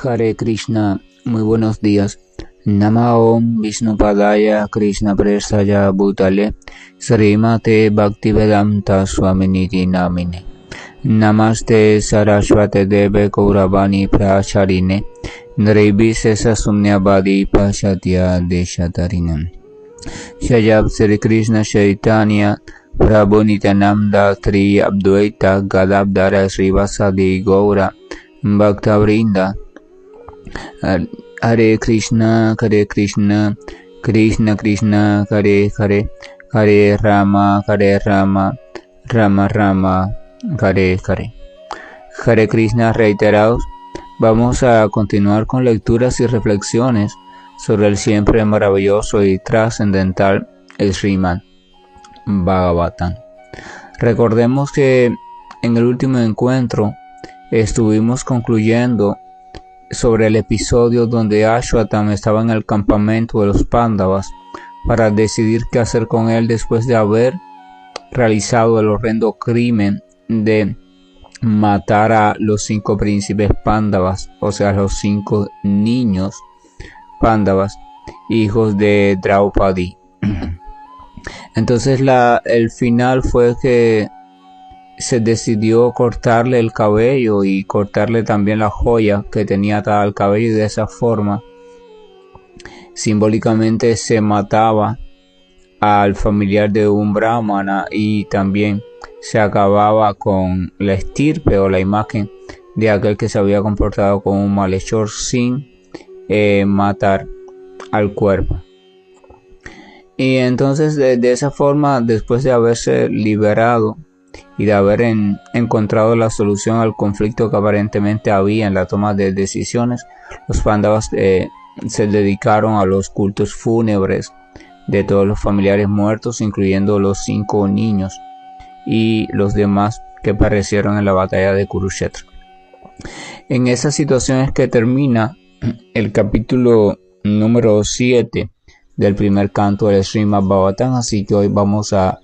Hare Krishna, muy buenos días. Namo Vishnupadaya Krishna Prestaya Bhutale Srimate Bhaktivedanta Swaminiti Namine Namaste Saraswate Deve Kauravani Pracharine Nrevise Sasumnyabadi Pashatya Deshatarine Shayab Sri Krishna Chaitanya Prabhu Nityananda Tri Abdvaita Gadadhara Srivasadi Gaura Bhaktavrinda Hare Krishna, Krishna Krishna, Hare Hare, Hare Rama, Rama Rama, Hare Hare. Hare Krishna reiterados. Vamos a continuar con lecturas y reflexiones sobre el siempre maravilloso y trascendental Srimad Bhagavatam. Recordemos que en el último encuentro estuvimos concluyendo sobre el episodio donde Ashwatthama estaba en el campamento de los Pándavas para decidir qué hacer con él después de haber realizado el horrendo crimen de matar a los 5 príncipes Pándavas, o sea, los 5 niños Pándavas, hijos de Draupadi. Entonces el final fue que se decidió cortarle el cabello y cortarle también la joya que tenía atada al cabello, y de esa forma simbólicamente se mataba al familiar de un brahmana y también se acababa con la estirpe o la imagen de aquel que se había comportado como un malhechor sin matar al cuerpo. Y entonces de esa forma, después de haberse liberado y de haber encontrado la solución al conflicto que aparentemente había en la toma de decisiones, los Pándavas se dedicaron a los cultos fúnebres de todos los familiares muertos, incluyendo los 5 niños y los demás que perecieron en la batalla de Kurukshetra. En esa situación es que termina el capítulo número 7 del primer canto del Srimad Bhagavatam, así que hoy vamos a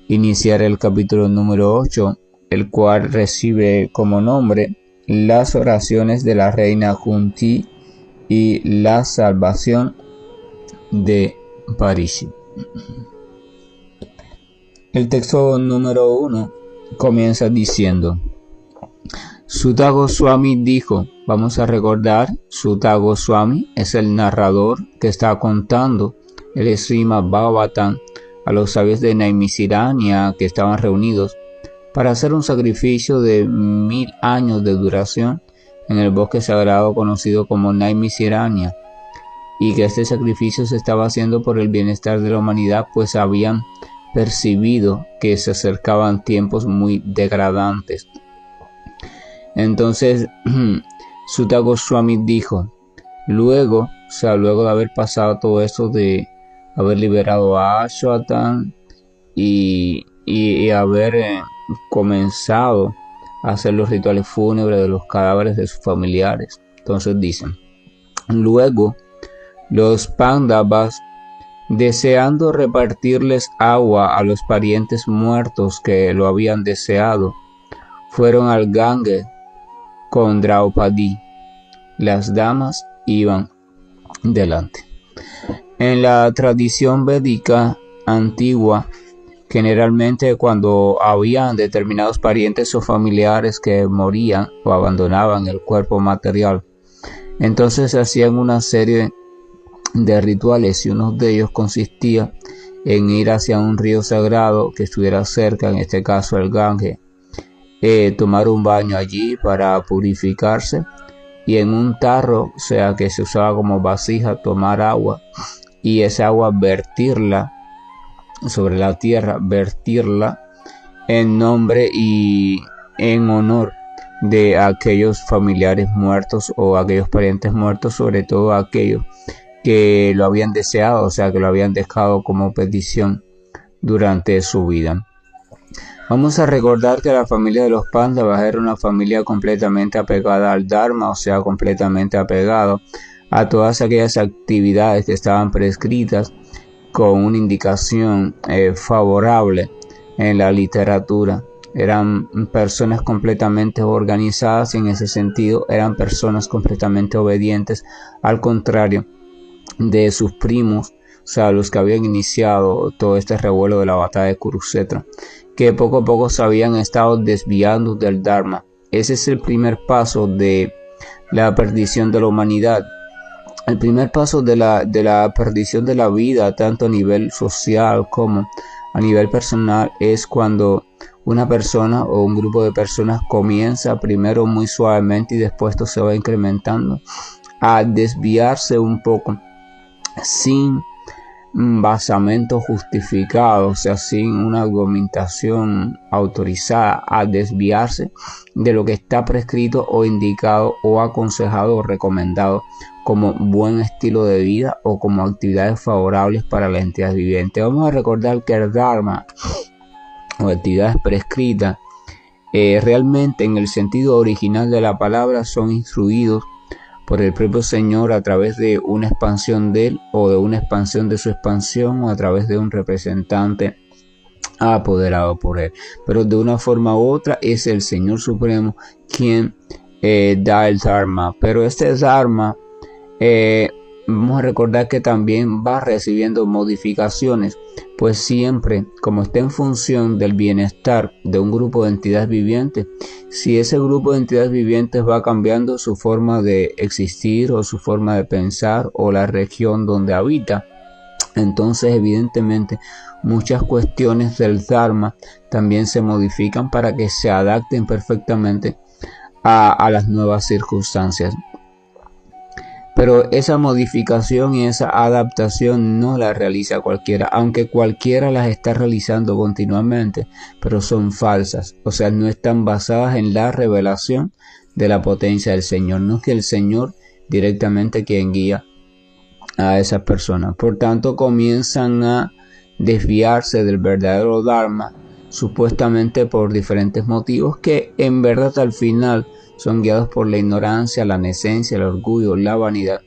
iniciar el capítulo número 8, el cual recibe como nombre las oraciones de la reina Kunti y la salvación de Parikshit. El texto número 1 comienza diciendo: Sutta Goswami dijo. Vamos a recordar, Sutta Goswami es el narrador que está contando el Srimad Bhagavatam a los sabios de Naimisiranya que estaban reunidos para hacer un sacrificio de 1000 años de duración en el bosque sagrado conocido como Naimisiranya, y que este sacrificio se estaba haciendo por el bienestar de la humanidad, pues habían percibido que se acercaban tiempos muy degradantes. Entonces Sutta Goswami dijo, luego de haber pasado todo eso de haber liberado a Ashwatthama y haber comenzado a hacer los rituales fúnebres de los cadáveres de sus familiares. Entonces dicen, luego los Pándavas, deseando repartirles agua a los parientes muertos que lo habían deseado, fueron al Ganges con Draupadi. Las damas iban delante. En la tradición védica antigua, generalmente cuando habían determinados parientes o familiares que morían o abandonaban el cuerpo material, entonces se hacían una serie de rituales, y uno de ellos consistía en ir hacia un río sagrado que estuviera cerca, en este caso el Ganges, tomar un baño allí para purificarse, y en un tarro, o sea que se usaba como vasija, tomar agua y esa agua vertirla sobre la tierra, vertirla en nombre y en honor de aquellos familiares muertos o aquellos parientes muertos, sobre todo aquellos que lo habían deseado, o sea que lo habían dejado como petición durante su vida. Vamos a recordar que la familia de los Pándavas era una familia completamente apegada al Dharma, o sea, completamente apegado a todas aquellas actividades que estaban prescritas con una indicación favorable en la literatura. eran personas completamente organizadas y en ese sentido eran personas completamente obedientes, al contrario de sus primos, o sea, los que habían iniciado todo este revuelo de la batalla de Kurukshetra, que poco a poco se habían estado desviando del Dharma. Ese es el primer paso de la perdición de la humanidad. El primer paso de la perdición de la vida, tanto a nivel social como a nivel personal, es cuando una persona o un grupo de personas comienza primero muy suavemente y después esto se va incrementando a desviarse un poco sin basamento justificado, o sea, sin una argumentación autorizada, a desviarse de lo que está prescrito o indicado o aconsejado o recomendado como buen estilo de vida o como actividades favorables para la entidad viviente. Vamos a recordar que el Dharma o actividades prescritas realmente en el sentido original de la palabra son instruidos por el propio Señor a través de una expansión de él o de una expansión de su expansión o a través de un representante apoderado por él, pero de una forma u otra es el Señor Supremo quien da el Dharma, pero este Dharma vamos a recordar que también va recibiendo modificaciones, pues siempre como está en función del bienestar de un grupo de entidades vivientes, si ese grupo de entidades vivientes va cambiando su forma de existir o su forma de pensar o la región donde habita, entonces evidentemente muchas cuestiones del Dharma también se modifican para que se adapten perfectamente a las nuevas circunstancias. Pero esa modificación y esa adaptación no la realiza cualquiera, aunque cualquiera las está realizando continuamente, pero son falsas, o sea, no están basadas en la revelación de la potencia del Señor, no es que el Señor directamente quien guía a esas personas. Por tanto, comienzan a desviarse del verdadero Dharma, supuestamente por diferentes motivos que en verdad al final son guiados por la ignorancia, la necencia, el orgullo, la vanidad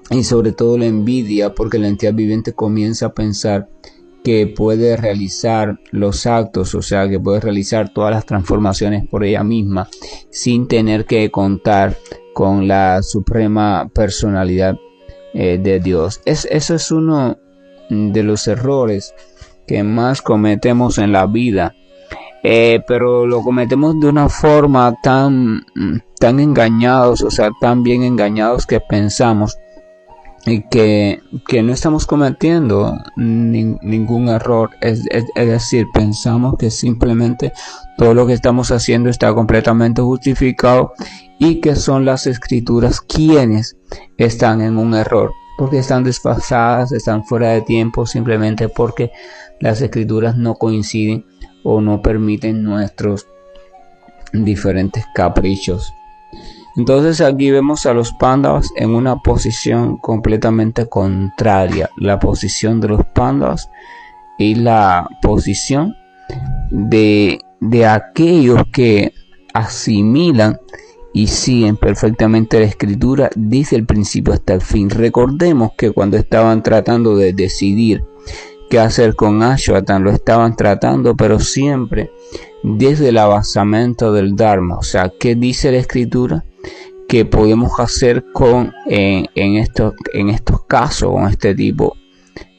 y sobre todo la envidia, porque la entidad viviente comienza a pensar que puede realizar los actos, o sea, que puede realizar todas las transformaciones por ella misma sin tener que contar con la suprema personalidad de Dios. Eso es uno de los errores que más cometemos en la vida. Pero lo cometemos de una forma tan engañados, o sea, tan bien engañados que pensamos que no estamos cometiendo ningún error. Es decir, pensamos que simplemente todo lo que estamos haciendo está completamente justificado y que son las escrituras quienes están en un error, porque están desfasadas, están fuera de tiempo, simplemente porque las escrituras no coinciden o no permiten nuestros diferentes caprichos. Entonces aquí vemos a los Pándavas en una posición completamente contraria, la posición de los Pándavas y la posición de aquellos que asimilan y siguen perfectamente la escritura desde el principio hasta el fin. Recordemos que cuando estaban tratando de decidir qué hacer con Ashwatan, lo estaban tratando, pero siempre desde el basamento del Dharma, o sea, ¿qué dice la escritura que podemos hacer con en estos casos, con este tipo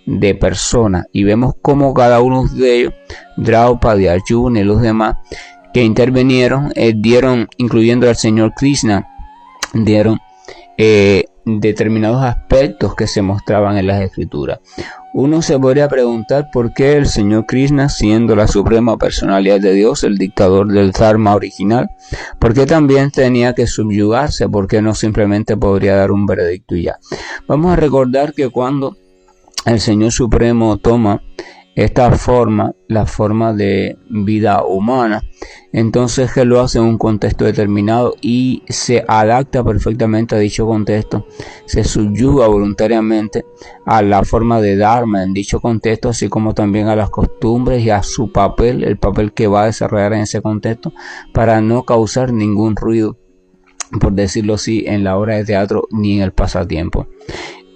de personas? Y vemos cómo cada uno de ellos, Draupadi, Arjuna y los demás que intervinieron, dieron, incluyendo al señor Krishna, dieron determinados aspectos que se mostraban en las escrituras. Uno se podría preguntar por qué el señor Krishna, siendo la suprema personalidad de Dios, el dictador del Dharma original, por qué también tenía que subyugarse, por qué no simplemente podría dar un veredicto y ya. Vamos a recordar que cuando el Señor Supremo toma esta forma, la forma de vida humana, entonces él lo hace en un contexto determinado y se adapta perfectamente a dicho contexto, se subyuga voluntariamente a la forma de Dharma en dicho contexto, así como también a las costumbres y a su papel, el papel que va a desarrollar en ese contexto, para no causar ningún ruido, por decirlo así, en la obra de teatro ni en el pasatiempo.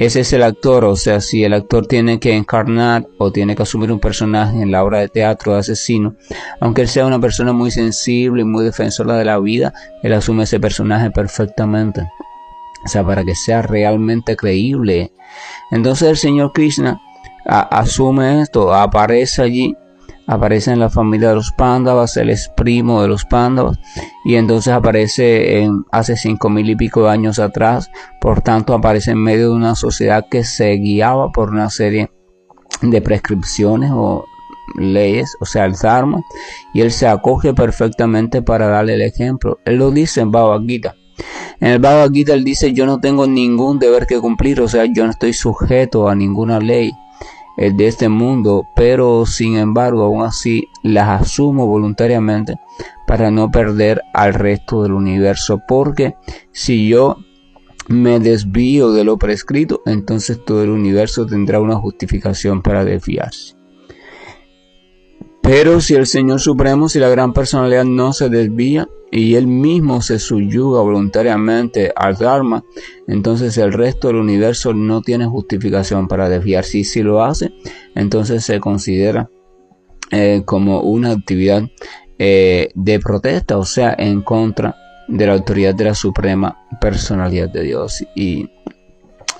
ese es el actor. O sea, si el actor tiene que encarnar o tiene que asumir un personaje en la obra de teatro de asesino, aunque él sea una persona muy sensible y muy defensora de la vida, él asume ese personaje perfectamente. O sea, para que sea realmente creíble. Entonces el señor Krishna asume esto, aparece allí, aparece en la familia de los Pándavas, él es primo de los Pándavas, y entonces aparece hace 5,000 y pico de años atrás. Por tanto, aparece en medio de una sociedad que se guiaba por una serie de prescripciones o leyes, o sea, el Dharma, y él se acoge perfectamente para darle el ejemplo. Él lo dice en Bhagavad Gita. En el Bhagavad Gita él dice: yo no tengo ningún deber que cumplir, o sea, yo no estoy sujeto a ninguna ley de este mundo, pero sin embargo aún así las asumo voluntariamente para no perder al resto del universo, porque si yo me desvío de lo prescrito, entonces todo el universo tendrá una justificación para desviarse. Pero si el Señor Supremo, si la gran personalidad no se desvía y él mismo se subyuga voluntariamente al Dharma, entonces el resto del universo no tiene justificación para desviarse. Y si lo hace, entonces se considera como una actividad de protesta, o sea, en contra de la autoridad de la suprema personalidad de Dios. Y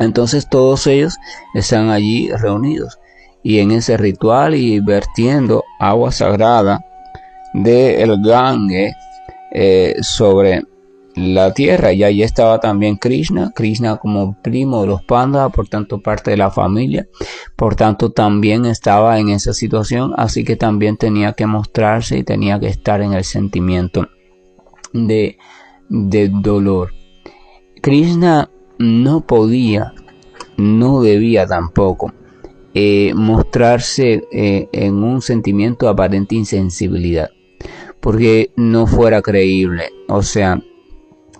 entonces todos ellos están allí reunidos y en ese ritual y vertiendo agua sagrada del Gange sobre la tierra. Y allí estaba también Krishna como primo de los Pándavas, por tanto parte de la familia, por tanto también estaba en esa situación, así que también tenía que mostrarse y tenía que estar en el sentimiento de dolor. Krishna no podía, no debía tampoco mostrarse en un sentimiento de aparente insensibilidad, porque no fuera creíble. O sea,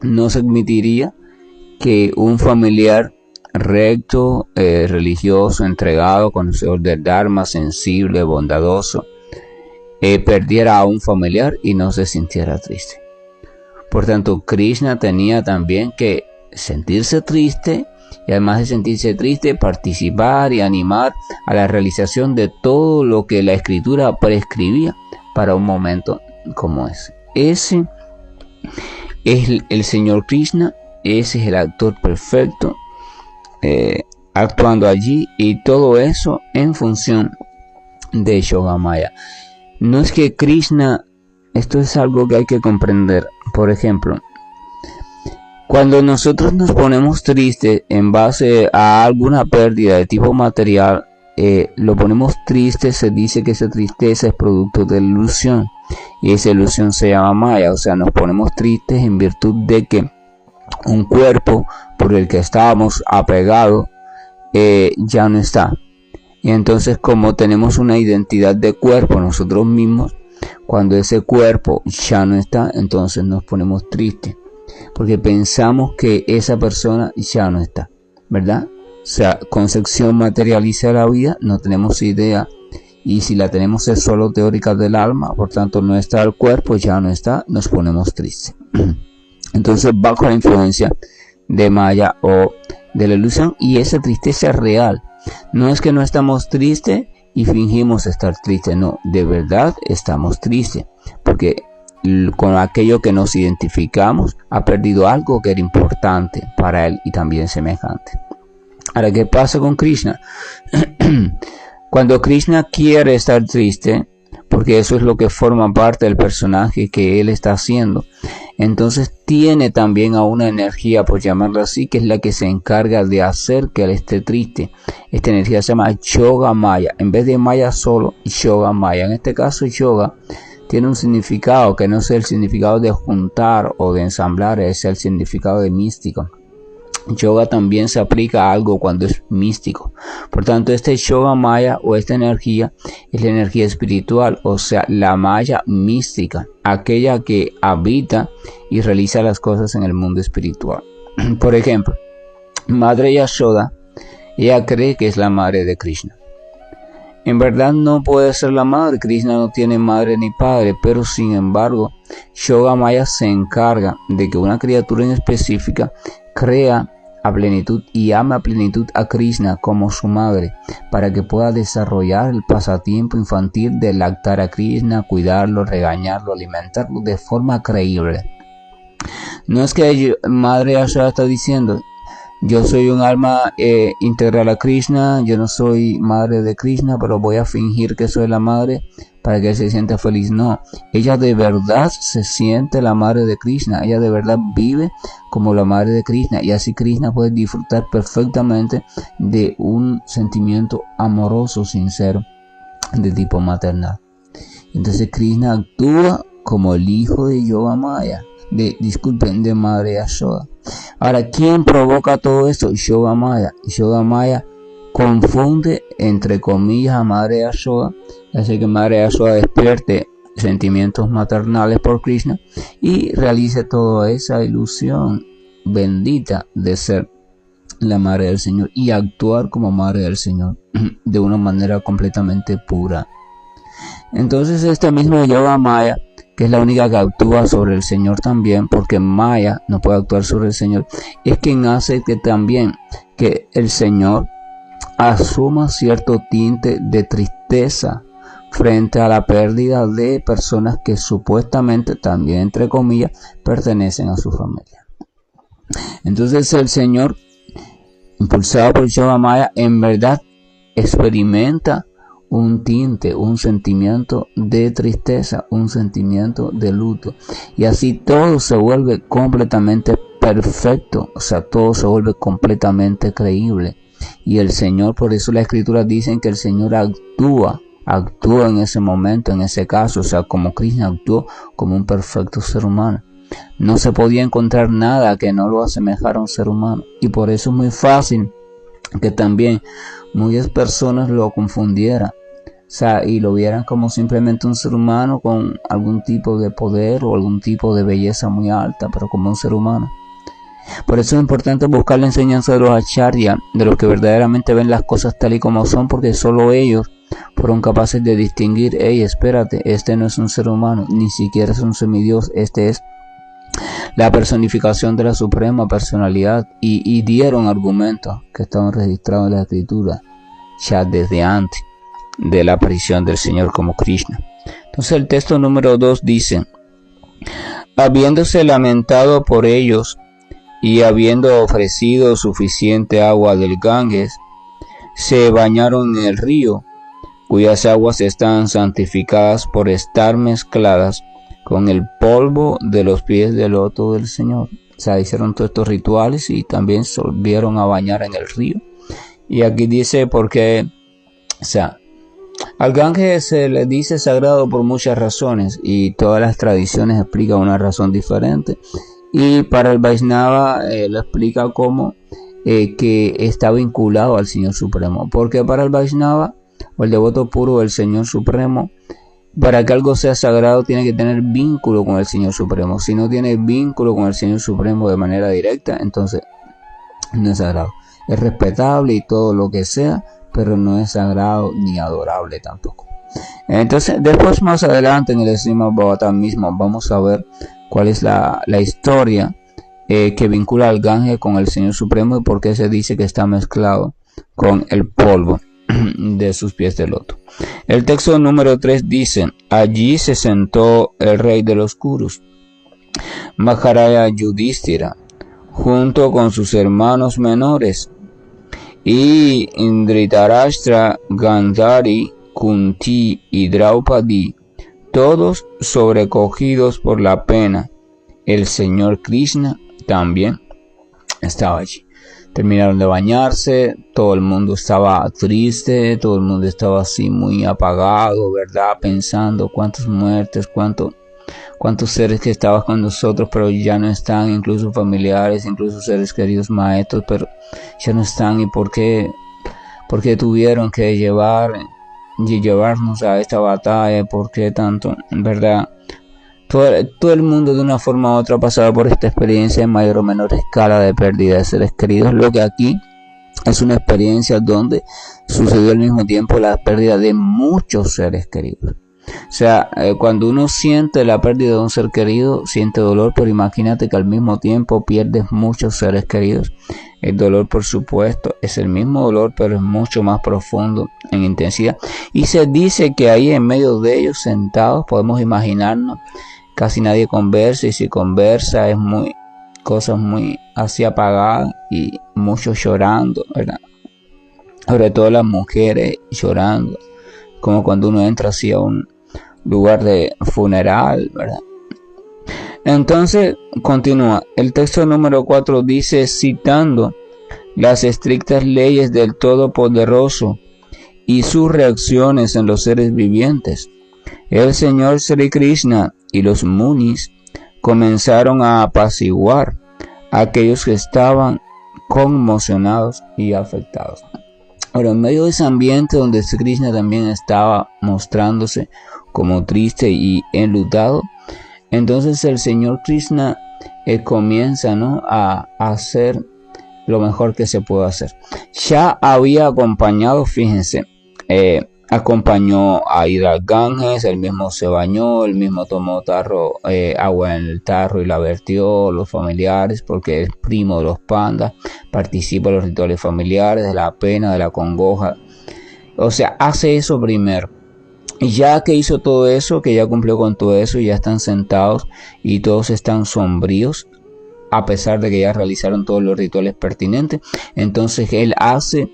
no se admitiría que un familiar recto, religioso, entregado, conocedor del Dharma, sensible, bondadoso, perdiera a un familiar y no se sintiera triste. Por tanto, Krishna tenía también que sentirse triste, y además de sentirse triste, participar y animar a la realización de todo lo que la escritura prescribía para un momento como ese. Ese es el señor Krishna, ese es el actor perfecto actuando allí, y todo eso en función de Yogamaya. No es que Krishna, esto es algo que hay que comprender. Por ejemplo, cuando nosotros nos ponemos tristes en base a alguna pérdida de tipo material, lo ponemos triste, se dice que esa tristeza es producto de la ilusión, y esa ilusión se llama Maya. O sea, nos ponemos tristes en virtud de que un cuerpo por el que estábamos apegados ya no está. Y entonces, como tenemos una identidad de cuerpo nosotros mismos, cuando ese cuerpo ya no está, entonces nos ponemos tristes, porque pensamos que esa persona ya no está, ¿verdad? O sea, concepción materializa de la vida, no tenemos idea, y si la tenemos es solo teórica del alma, por tanto no está el cuerpo, ya no está, nos ponemos tristes. Entonces, bajo la influencia de Maya o de la ilusión, y esa tristeza es real. No es que no estamos tristes y fingimos estar tristes, no, de verdad estamos tristes, porque con aquello que nos identificamos ha perdido algo que era importante para él y también semejante. Ahora, ¿qué pasa con Krishna? Cuando Krishna quiere estar triste, porque eso es lo que forma parte del personaje que él está haciendo, entonces tiene también a una energía, por llamarlo así, que es la que se encarga de hacer que él esté triste. Esta energía se llama Yoga Maya. En vez de Maya solo, Yoga Maya. En este caso, Yoga tiene un significado que no es el significado de juntar o de ensamblar, es el significado de místico. Yoga también se aplica a algo cuando es místico. Por tanto, este Yoga Maya o esta energía es la energía espiritual, o sea, la Maya mística, aquella que habita y realiza las cosas en el mundo espiritual. Por ejemplo, Madre Yashoda, ella cree que es la madre de Krishna. En verdad no puede ser la madre, Krishna no tiene madre ni padre, pero sin embargo, Yoga Maya se encarga de que una criatura en específica crea a plenitud y ama a plenitud a Krishna como su madre, para que pueda desarrollar el pasatiempo infantil de lactar a Krishna, cuidarlo, regañarlo, alimentarlo de forma creíble. No es que Madre Yashoda está diciendo, yo soy un alma integral a Krishna, yo no soy madre de Krishna, pero voy a fingir que soy la madre para que él se sienta feliz. No, ella de verdad se siente la madre de Krishna, ella de verdad vive como la madre de Krishna, y así Krishna puede disfrutar perfectamente de un sentimiento amoroso, sincero, de tipo maternal. Entonces Krishna actúa como el hijo de Yogamaya, de Madre Yashoda. Ahora, ¿quién provoca todo esto? Yogamaya. Yogamaya confunde, entre comillas, a Madre Yashoda, hace que Madre Yashoda despierte sentimientos maternales por Krishna y realice toda esa ilusión bendita de ser la Madre del Señor y actuar como Madre del Señor de una manera completamente pura. Entonces esta misma Yogamaya, que es la única que actúa sobre el Señor también, porque Maya no puede actuar sobre el Señor, es quien hace que también que el Señor asuma cierto tinte de tristeza frente a la pérdida de personas que supuestamente, también entre comillas, pertenecen a su familia. Entonces el Señor, impulsado por Yogamaya, en verdad experimenta un tinte, un sentimiento de tristeza, un sentimiento de luto, y así todo se vuelve completamente perfecto, o sea, todo se vuelve completamente creíble, y el Señor, por eso las escrituras dicen que el Señor actúa en ese momento, en ese caso, o sea, como Krishna actuó como un perfecto ser humano. No se podía encontrar nada que no lo asemejara a un ser humano, y por eso es muy fácil que también muchas personas lo confundieran, o sea, y lo vieran como simplemente un ser humano con algún tipo de poder o algún tipo de belleza muy alta, pero como un ser humano. Por eso es importante buscar la enseñanza de los acharya, de los que verdaderamente ven las cosas tal y como son, porque solo ellos fueron capaces de distinguir, hey, espérate, este no es un ser humano, ni siquiera es un semidios, este es la personificación de la suprema personalidad, y dieron argumentos que estaban registrados en la escritura ya desde antes de la aparición del Señor como Krishna. Entonces el texto número 2 dice, habiéndose lamentado por ellos y habiendo ofrecido suficiente agua del Ganges, se bañaron en el río, cuyas aguas están santificadas por estar mezcladas con el polvo de los pies del loto del Señor. O sea, hicieron todos estos rituales y también se volvieron a bañar en el río. Y aquí dice porque, o sea, al Ganges se le dice sagrado por muchas razones, y todas las tradiciones explican una razón diferente. Y para el Vaishnava lo explica como que está vinculado al Señor Supremo, porque para el Vaishnava o el devoto puro del Señor Supremo, para que algo sea sagrado tiene que tener vínculo con el Señor Supremo. Si no tiene vínculo con el Señor Supremo de manera directa, entonces no es sagrado. Es respetable y todo lo que sea, pero no es sagrado ni adorable tampoco. Entonces después, más adelante en el Srimad Bhagavatam mismo, vamos a ver cuál es la historia que vincula al Ganges con el Señor Supremo y por qué se dice que está mezclado con el polvo de sus pies de loto. El texto número 3 dice, allí se sentó el rey de los Kurus, Maharaja Yudhishthira, junto con sus hermanos menores, y Dhritarashtra, Gandhari, Kunti y Draupadi, todos sobrecogidos por la pena. El Señor Krishna también estaba allí. Terminaron de bañarse, todo el mundo estaba triste, todo el mundo estaba así muy apagado, ¿verdad? Pensando cuántas muertes, cuántos seres que estaban con nosotros, pero ya no están, incluso familiares, incluso seres queridos, maestros, pero ya no están. ¿Y por qué tuvieron que llevarnos a esta batalla? ¿Por qué tanto? ¿Verdad? Todo el mundo de una forma u otra ha pasado por esta experiencia en mayor o menor escala de pérdida de seres queridos, lo que aquí es una experiencia donde sucedió al mismo tiempo la pérdida de muchos seres queridos. O sea, cuando uno siente la pérdida de un ser querido, siente dolor, pero imagínate que al mismo tiempo pierdes muchos seres queridos. El dolor, por supuesto, es el mismo dolor, pero es mucho más profundo en intensidad. Y se dice que ahí en medio de ellos, sentados, podemos imaginarnos, casi nadie conversa, y si conversa es cosas muy así apagadas y muchos llorando, ¿verdad? Sobre todo las mujeres llorando, como cuando uno entra así a un lugar de funeral, ¿verdad? Entonces continúa, el texto número 4 dice, citando las estrictas leyes del Todopoderoso y sus reacciones en los seres vivientes, el Señor Sri Krishna y los munis comenzaron a apaciguar a aquellos que estaban conmocionados y afectados. Ahora, en medio de ese ambiente donde Sri Krishna también estaba mostrándose como triste y enlutado, entonces el Señor Krishna comienza, ¿no?, a hacer lo mejor que se puede hacer. Ya había acompañado, fíjense, acompañó a ir al Ganges, él mismo se bañó, él mismo tomó agua en el tarro y la vertió, los familiares, porque es primo de los pandas, participa en los rituales familiares, de la pena, de la congoja. O sea, hace eso primero. Y ya que hizo todo eso, que ya cumplió con todo eso, ya están sentados y todos están sombríos, a pesar de que ya realizaron todos los rituales pertinentes, entonces él hace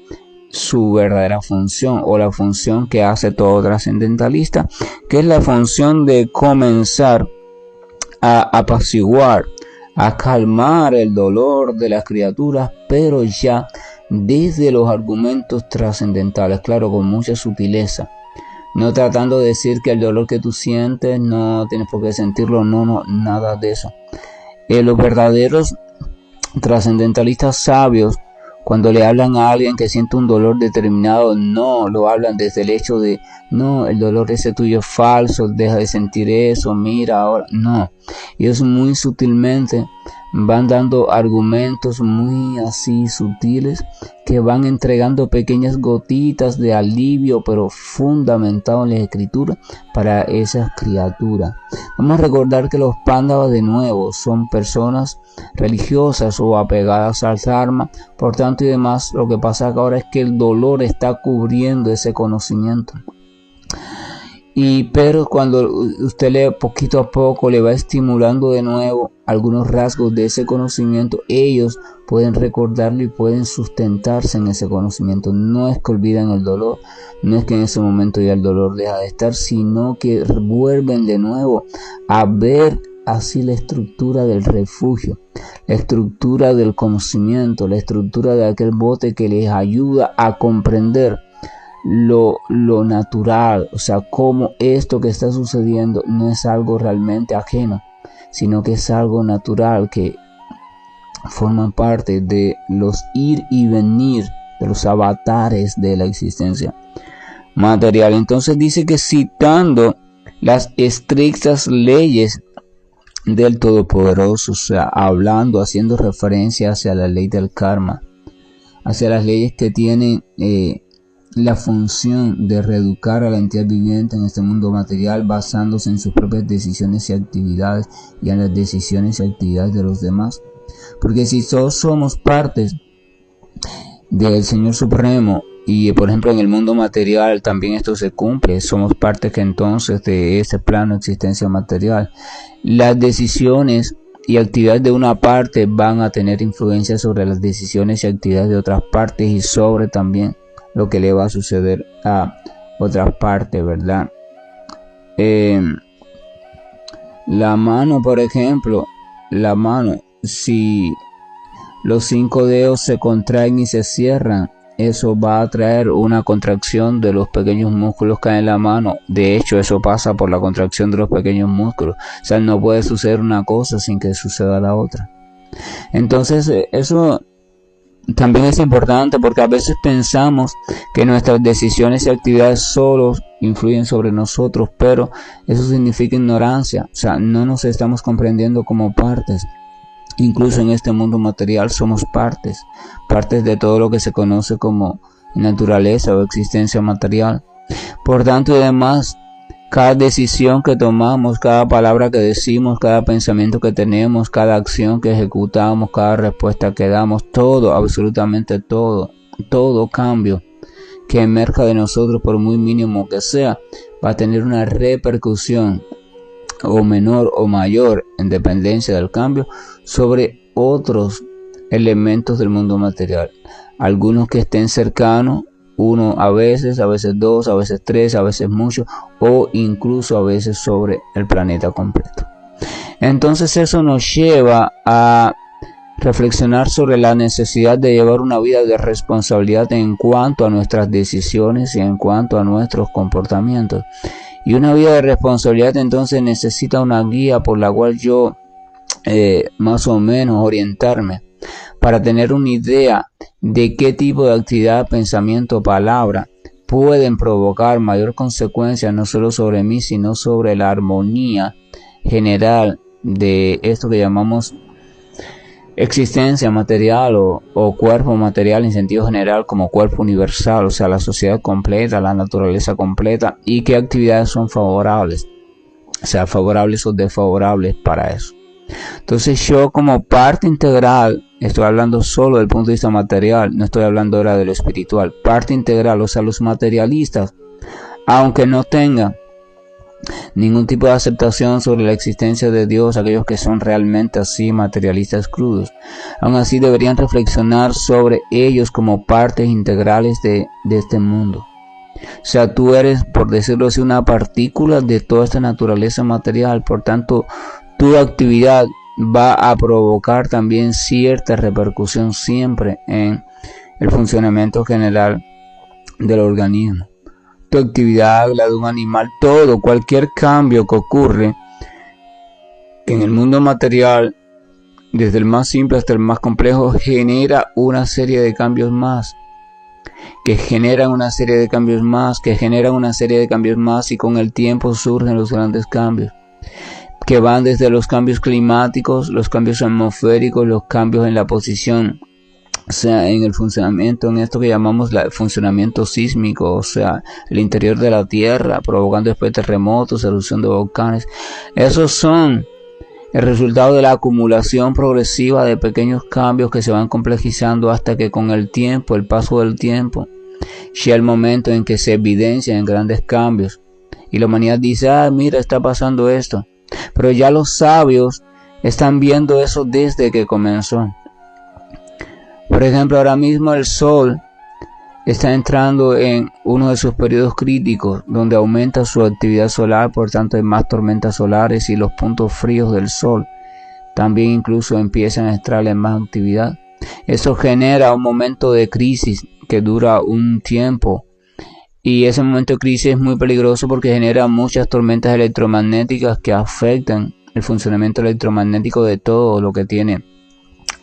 su verdadera función, o la función que hace todo trascendentalista, que es la función de comenzar a apaciguar, a calmar el dolor de las criaturas, pero ya desde los argumentos trascendentales, claro, con mucha sutileza. No tratando de decir que el dolor que tú sientes no tienes por qué sentirlo, no, nada de eso. Los verdaderos trascendentalistas sabios, cuando le hablan a alguien que siente un dolor determinado, no lo hablan desde el hecho de, no, el dolor ese tuyo es falso, deja de sentir eso, mira ahora, no. Ellos muy sutilmente van dando argumentos muy así sutiles que van entregando pequeñas gotitas de alivio, pero fundamentado en la escritura para esas criaturas. Vamos a recordar que los Pándavas, de nuevo, son personas religiosas o apegadas al Dharma, por tanto y demás. Lo que pasa ahora es que el dolor está cubriendo ese conocimiento. Pero cuando usted lee poquito a poco, le va estimulando de nuevo algunos rasgos de ese conocimiento, ellos pueden recordarlo y pueden sustentarse en ese conocimiento. No es que olviden el dolor, no es que en ese momento ya el dolor deja de estar, sino que vuelven de nuevo a ver así la estructura del refugio, la estructura del conocimiento, la estructura de aquel bote que les ayuda a comprender lo natural, o sea, cómo esto que está sucediendo no es algo realmente ajeno, sino que es algo natural, que forman parte de los ir y venir, de los avatares de la existencia material. Entonces dice que citando las estrictas leyes del Todopoderoso, o sea, hablando, haciendo referencia hacia la ley del karma, hacia las leyes que tienen la función de reeducar a la entidad viviente en este mundo material, basándose en sus propias decisiones y actividades y en las decisiones y actividades de los demás. Porque si todos somos partes del Señor Supremo, y por ejemplo en el mundo material también esto se cumple, somos parte que entonces de ese plano de existencia material, las decisiones y actividades de una parte van a tener influencia sobre las decisiones y actividades de otras partes, y sobre también lo que le va a suceder a otras partes, ¿verdad? La mano, por ejemplo, la mano, si los 5 dedos se contraen y se cierran, eso va a traer una contracción de los pequeños músculos que hay en la mano. De hecho, eso pasa por la contracción de los pequeños músculos. O sea, no puede suceder una cosa sin que suceda la otra. Entonces, eso también es importante, porque a veces pensamos que nuestras decisiones y actividades solo influyen sobre nosotros, pero eso significa ignorancia. O sea, no nos estamos comprendiendo como partes. Incluso en este mundo material somos partes de todo lo que se conoce como naturaleza o existencia material. Por tanto, y además, Cada decisión que tomamos, cada palabra que decimos, cada pensamiento que tenemos, cada acción que ejecutamos, cada respuesta que damos, todo, absolutamente todo, todo cambio que emerja de nosotros, por muy mínimo que sea, va a tener una repercusión o menor o mayor, en dependencia del cambio, sobre otros elementos del mundo material. Algunos que estén cercanos, uno a veces dos, a veces tres, a veces mucho, o incluso a veces sobre el planeta completo. Entonces eso nos lleva a reflexionar sobre la necesidad de llevar una vida de responsabilidad en cuanto a nuestras decisiones y en cuanto a nuestros comportamientos. Y una vida de responsabilidad entonces necesita una guía por la cual yo más o menos orientarme para tener una idea de qué tipo de actividad, pensamiento, palabra pueden provocar mayor consecuencia no solo sobre mí, sino sobre la armonía general de esto que llamamos existencia material o cuerpo material en sentido general, como cuerpo universal, o sea, la sociedad completa, la naturaleza completa, y qué actividades son favorables, o sea, favorables o desfavorables para eso. Entonces yo, como parte integral, estoy hablando solo del punto de vista material, no estoy hablando ahora de lo espiritual, parte integral, o sea, los materialistas, aunque no tengan ningún tipo de aceptación sobre la existencia de Dios, aquellos que son realmente así materialistas crudos, aún así deberían reflexionar sobre ellos como partes integrales de este mundo. O sea, tú eres, por decirlo así, una partícula de toda esta naturaleza material, por tanto, tu actividad va a provocar también cierta repercusión siempre en el funcionamiento general del organismo. Tu actividad, la de un animal, todo, cualquier cambio que ocurre en el mundo material, desde el más simple hasta el más complejo, genera una serie de cambios más, que generan una serie de cambios más, que generan una serie de cambios más, y con el tiempo surgen los grandes cambios, que van desde los cambios climáticos, los cambios atmosféricos, los cambios en la posición, o sea, en el funcionamiento, en esto que llamamos el funcionamiento sísmico, o sea, el interior de la Tierra, provocando después terremotos, erupción de volcanes. Esos son el resultado de la acumulación progresiva de pequeños cambios que se van complejizando hasta que con el tiempo, el paso del tiempo, llega el momento en que se evidencian grandes cambios. Y la humanidad dice, mira, está pasando esto. Pero ya los sabios están viendo eso desde que comenzó. Por ejemplo, ahora mismo el Sol está entrando en uno de sus periodos críticos, donde aumenta su actividad solar, por tanto hay más tormentas solares y los puntos fríos del Sol también incluso empiezan a extraerle más actividad. Eso genera un momento de crisis que dura un tiempo, y ese momento de crisis es muy peligroso porque genera muchas tormentas electromagnéticas que afectan el funcionamiento electromagnético de todo lo que tiene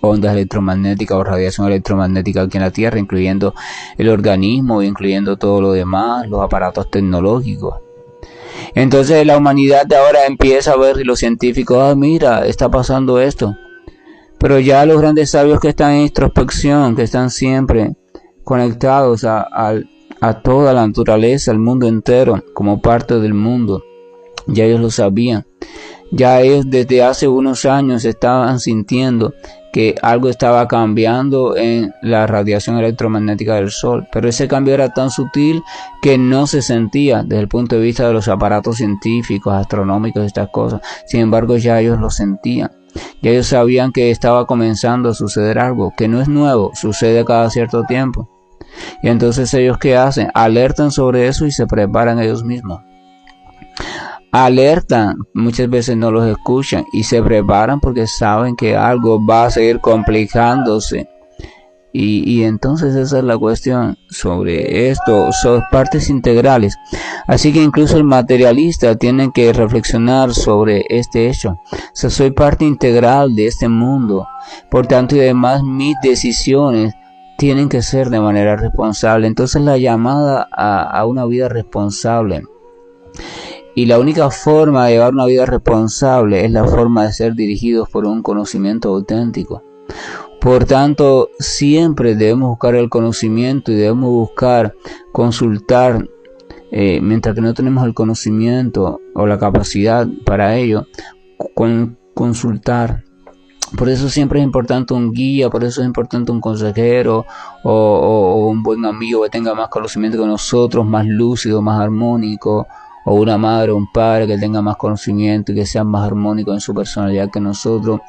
ondas electromagnéticas o radiación electromagnética aquí en la Tierra, incluyendo el organismo, incluyendo todo lo demás, los aparatos tecnológicos. Entonces la humanidad de ahora empieza a ver, y los científicos, mira, está pasando esto. Pero ya los grandes sabios que están en introspección, que están siempre conectados a toda la naturaleza, al mundo entero, como parte del mundo, ya ellos lo sabían. Ya ellos desde hace unos años estaban sintiendo que algo estaba cambiando en la radiación electromagnética del Sol, pero ese cambio era tan sutil que no se sentía desde el punto de vista de los aparatos científicos, astronómicos, estas cosas. Sin embargo, ya ellos lo sentían. Ya ellos sabían que estaba comenzando a suceder algo que no es nuevo, sucede cada cierto tiempo. Y entonces ellos, ¿qué hacen? Alertan sobre eso y se preparan ellos mismos. Alertan, muchas veces no los escuchan y se preparan porque saben que algo va a seguir complicándose. Y entonces esa es la cuestión sobre esto, son partes integrales. Así que incluso el materialista tiene que reflexionar sobre este hecho. O sea, soy parte integral de este mundo. Por tanto, y además mis decisiones tienen que ser de manera responsable. Entonces la llamada a una vida responsable. Y la única forma de llevar una vida responsable es la forma de ser dirigidos por un conocimiento auténtico. Por tanto, siempre debemos buscar el conocimiento y debemos buscar consultar mientras que no tenemos el conocimiento o la capacidad para ello, consultar. Por eso siempre es importante un guía, por eso es importante un consejero o un buen amigo que tenga más conocimiento que nosotros, más lúcido, más armónico, o una madre o un padre que tenga más conocimiento y que sea más armónico en su personalidad que nosotros,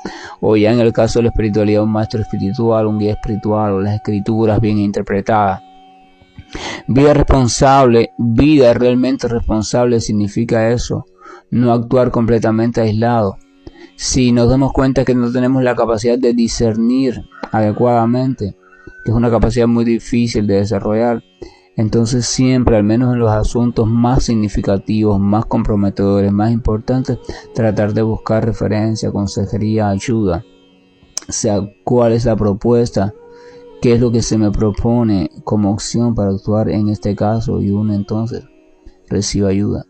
o ya en el caso de la espiritualidad un maestro espiritual, un guía espiritual, o las escrituras bien interpretadas. Vida responsable, vida realmente responsable significa eso, no actuar completamente aislado. Si nos damos cuenta que no tenemos la capacidad de discernir adecuadamente, que es una capacidad muy difícil de desarrollar, entonces siempre, al menos en los asuntos más significativos, más comprometedores, más importantes, tratar de buscar referencia, consejería, ayuda. O sea, cuál es la propuesta, qué es lo que se me propone como opción para actuar en este caso, y uno entonces recibe ayuda.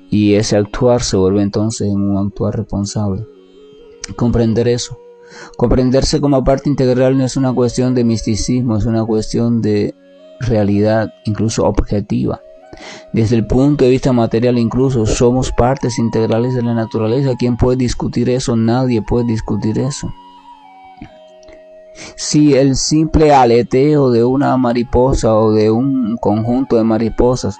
Y ese actuar se vuelve entonces en un actuar responsable. Comprender eso. Comprenderse como parte integral no es una cuestión de misticismo, es una cuestión de realidad, incluso objetiva. Desde el punto de vista material, incluso somos partes integrales de la naturaleza. ¿Quién puede discutir eso? Nadie puede discutir eso. Si el simple aleteo de una mariposa o de un conjunto de mariposas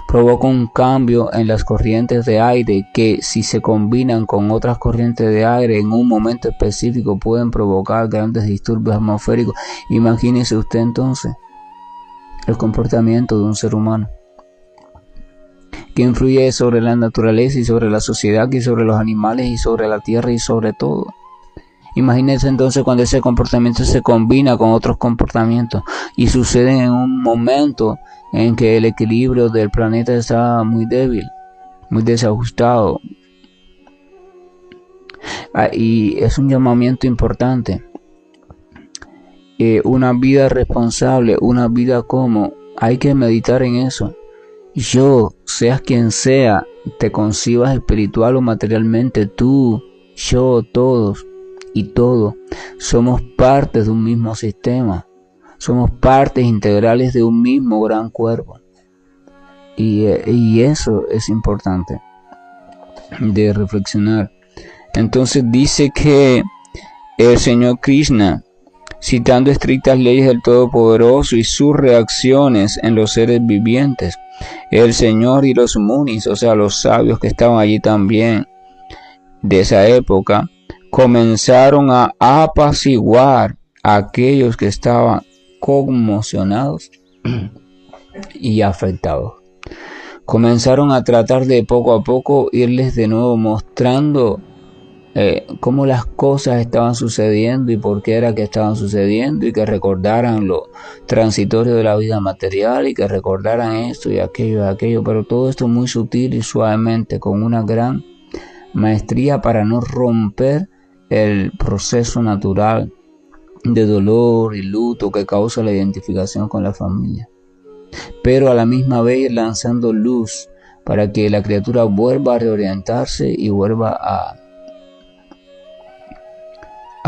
provoca un cambio en las corrientes de aire que, si se combinan con otras corrientes de aire en un momento específico, pueden provocar grandes disturbios atmosféricos, imagínese usted entonces el comportamiento de un ser humano que influye sobre la naturaleza y sobre la sociedad y sobre los animales y sobre la tierra y sobre todo. Imagínense entonces cuando ese comportamiento se combina con otros comportamientos y sucede en un momento en que el equilibrio del planeta está muy débil, muy desajustado. Y es un llamamiento importante. Una vida responsable, una vida como, hay que meditar en eso. Yo, seas quien sea, te concibas espiritual o materialmente, tú, yo, todos y todo, somos partes de un mismo sistema, somos partes integrales de un mismo gran cuerpo, y eso es importante de reflexionar. Entonces dice que el Señor Krishna, citando estrictas leyes del Todopoderoso y sus reacciones en los seres vivientes, el Señor y los munis, o sea, los sabios que estaban allí también de esa época, comenzaron a apaciguar a aquellos que estaban conmocionados y afectados. Comenzaron a tratar de poco a poco irles de nuevo mostrando cómo las cosas estaban sucediendo y por qué era que estaban sucediendo, y que recordaran lo transitorio de la vida material y que recordaran esto y aquello, pero todo esto muy sutil y suavemente, con una gran maestría para no romper el proceso natural de dolor y luto que causa la identificación con la familia, pero a la misma vez ir lanzando luz para que la criatura vuelva a reorientarse y vuelva a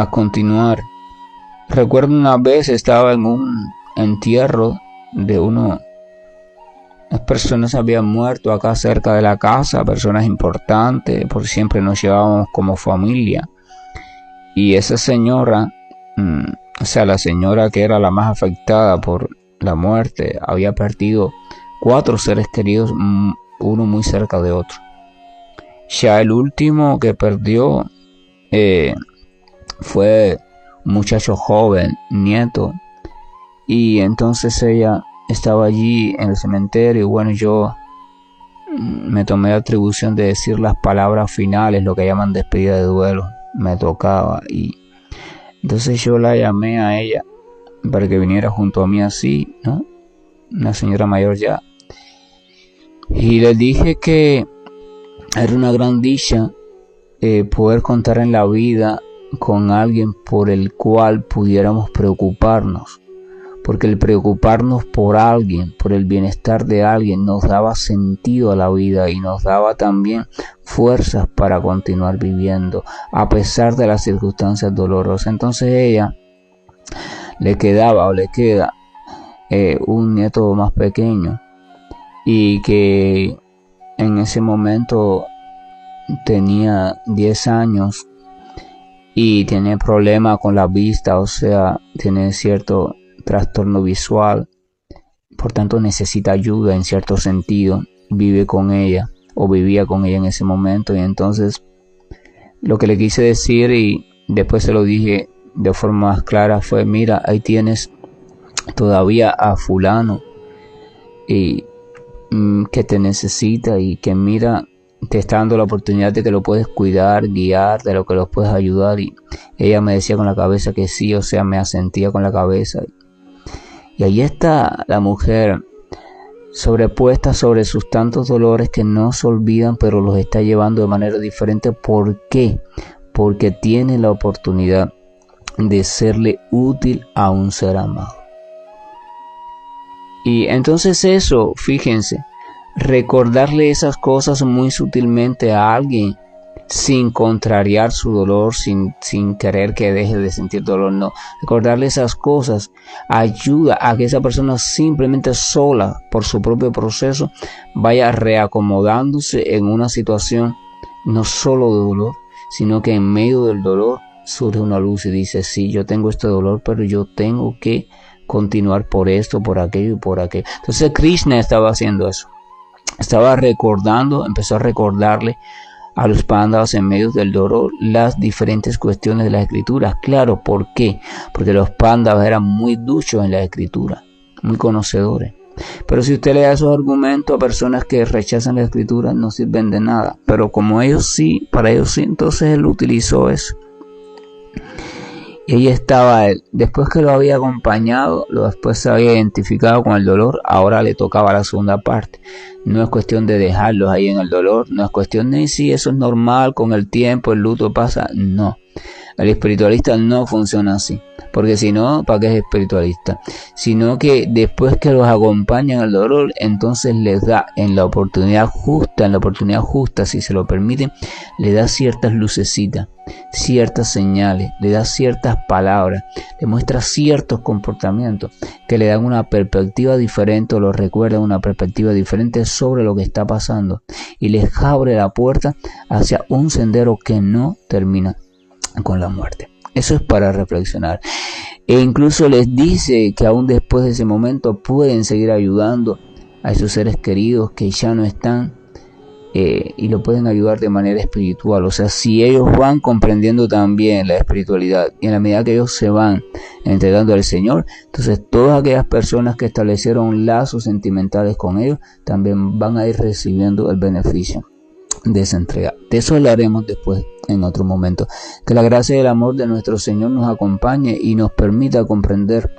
continuar. Recuerdo una vez estaba en un entierro de las personas habían muerto acá cerca de la casa, personas importantes, por siempre nos llevábamos como familia, y esa señora, o sea, la señora que era la más afectada por la muerte, había perdido 4 seres queridos, uno muy cerca de otro. Ya el último que perdió fue un muchacho joven, nieto, y entonces ella estaba allí en el cementerio, y bueno, yo me tomé la atribución de decir las palabras finales, lo que llaman despedida de duelo, me tocaba, y entonces yo la llamé a ella para que viniera junto a mí así, ¿no? Una señora mayor ya, y le dije que era una gran dicha poder contar en la vida con alguien por el cual pudiéramos preocuparnos, porque el preocuparnos por alguien, por el bienestar de alguien, nos daba sentido a la vida y nos daba también fuerzas para continuar viviendo a pesar de las circunstancias dolorosas. Entonces ella le queda un nieto más pequeño, y que en ese momento tenía 10 años y tiene problemas con la vista, o sea, tiene cierto trastorno visual, por tanto necesita ayuda en cierto sentido, vive con ella o vivía con ella en ese momento. Y entonces lo que le quise decir, y después se lo dije de forma más clara, fue: mira, ahí tienes todavía a fulano y que te necesita, y que mira, te está dando la oportunidad de que lo puedes cuidar, guiar, de lo que los puedes ayudar. Y ella me decía con la cabeza que sí, o sea, me asentía con la cabeza. Y ahí está la mujer, sobrepuesta sobre sus tantos dolores que no se olvidan, pero los está llevando de manera diferente. ¿Por qué? Porque tiene la oportunidad de serle útil a un ser amado. Y entonces eso, fíjense, recordarle esas cosas muy sutilmente a alguien, sin contrariar su dolor, sin querer que deje de sentir dolor, no. Recordarle esas cosas ayuda a que esa persona simplemente sola, por su propio proceso, vaya reacomodándose en una situación no solo de dolor, sino que en medio del dolor surge una luz y dice: sí, yo tengo este dolor, pero yo tengo que continuar por esto, por aquello y por aquello. Entonces Krishna estaba haciendo eso. Estaba recordando, empezó a recordarle a los Pándavas en medio del dolor las diferentes cuestiones de las escrituras. Claro, ¿por qué? Porque los Pándavas eran muy duchos en la escritura, muy conocedores. Pero si usted le da esos argumentos a personas que rechazan la escritura, no sirven de nada. Pero como ellos sí, para ellos sí, entonces él utilizó eso. Y ahí estaba él. Después que lo había acompañado, después se había identificado con el dolor, ahora le tocaba la segunda parte. No es cuestión de dejarlos ahí en el dolor, no es cuestión de si eso es normal, con el tiempo el luto pasa. No, el espiritualista no funciona así, porque si no, ¿para qué es espiritualista? Sino que después que los acompaña en el dolor, entonces les da en la oportunidad justa, si se lo permiten, le da ciertas lucecitas, ciertas señales, le da ciertas palabras, le muestra ciertos comportamientos que le dan una perspectiva diferente, o lo recuerdan una perspectiva diferente sobre lo que está pasando, y les abre la puerta hacia un sendero que no termina con la muerte. Eso es para reflexionar. E incluso les dice que aún después de ese momento pueden seguir ayudando a esos seres queridos que ya no están, y lo pueden ayudar de manera espiritual. O sea, si ellos van comprendiendo también la espiritualidad, y en la medida que ellos se van entregando al Señor, entonces todas aquellas personas que establecieron lazos sentimentales con ellos también van a ir recibiendo el beneficio de esa entrega. De eso hablaremos después, en otro momento. Que la gracia y el amor de nuestro Señor nos acompañe y nos permita comprender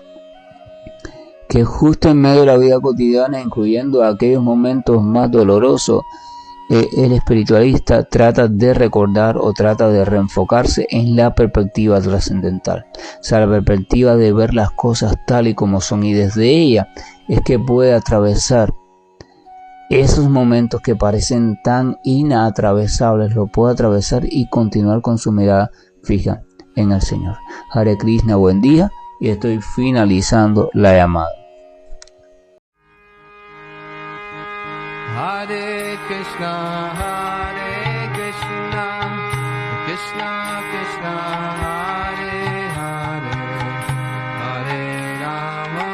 que justo en medio de la vida cotidiana, incluyendo aquellos momentos más dolorosos, el espiritualista trata de recordar o trata de reenfocarse en la perspectiva trascendental, o sea, la perspectiva de ver las cosas tal y como son, y desde ella es que puede atravesar esos momentos que parecen tan inatravesables, lo puede atravesar y continuar con su mirada fija en el Señor. Hare Krishna, buen día, y estoy finalizando la llamada. Hare Krishna, Krishna Krishna, Hare Hare, Hare Rama,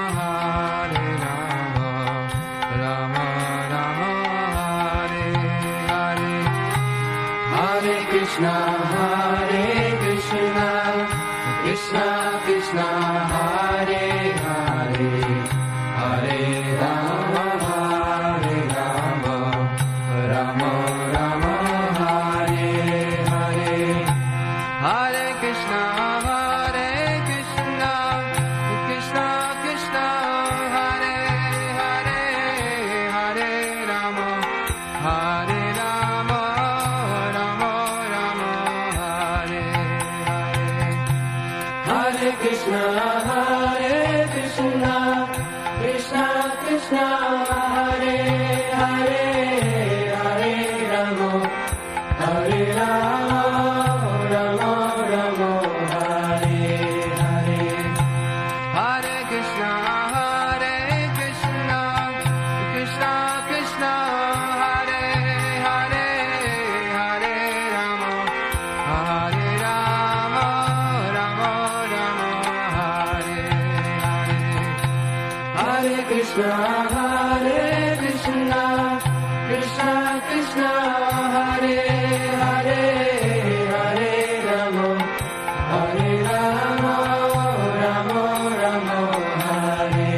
Rama Rama, Hare Hare. Hare Krishna, Krishna Krishna, Hare Hare, Hare Rama, Rama Rama, Krishna, Krishna Krishna, Hare Hare, Hare Rama, Hare Rama, Rama Rama, Hare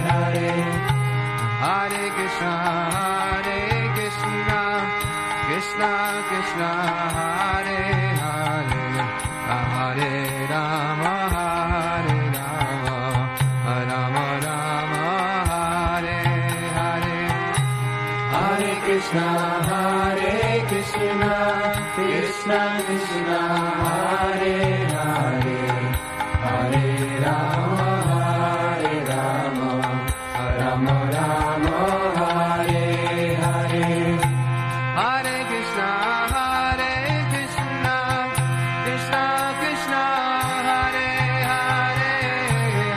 Hare. Hare Krishna, Krishna Krishna, Hare Hare, Hare Rama, Hare Rama, Rama Rama, Hare Hare. Hare Krishna, Krishna Krishna, Hare Hare, Hare Rama, Hare Rama, Rama Rama, Hare Hare. Hare Krishna, Krishna Krishna, Hare Hare,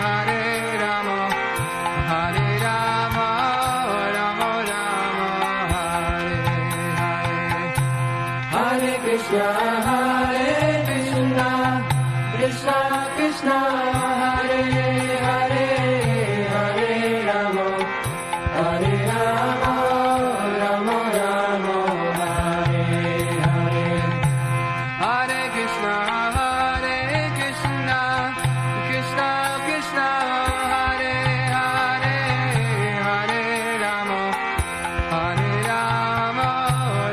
Hare Rama, Hare Rama, Rama Rama, Hare Hare. Hare Krishna, Krishna Krishna, Hare Hare, Hare Rama, Hare Rama, Rama Rama, Hare Hare. Hare Krishna, Krishna Krishna, Hare Hare, Hare Rama, Hare Rama,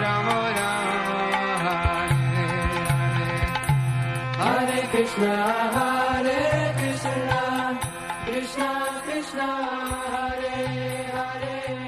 Rama Rama, Hare Hare. Hare Krishna, Krishna Krishna, Hare Hare.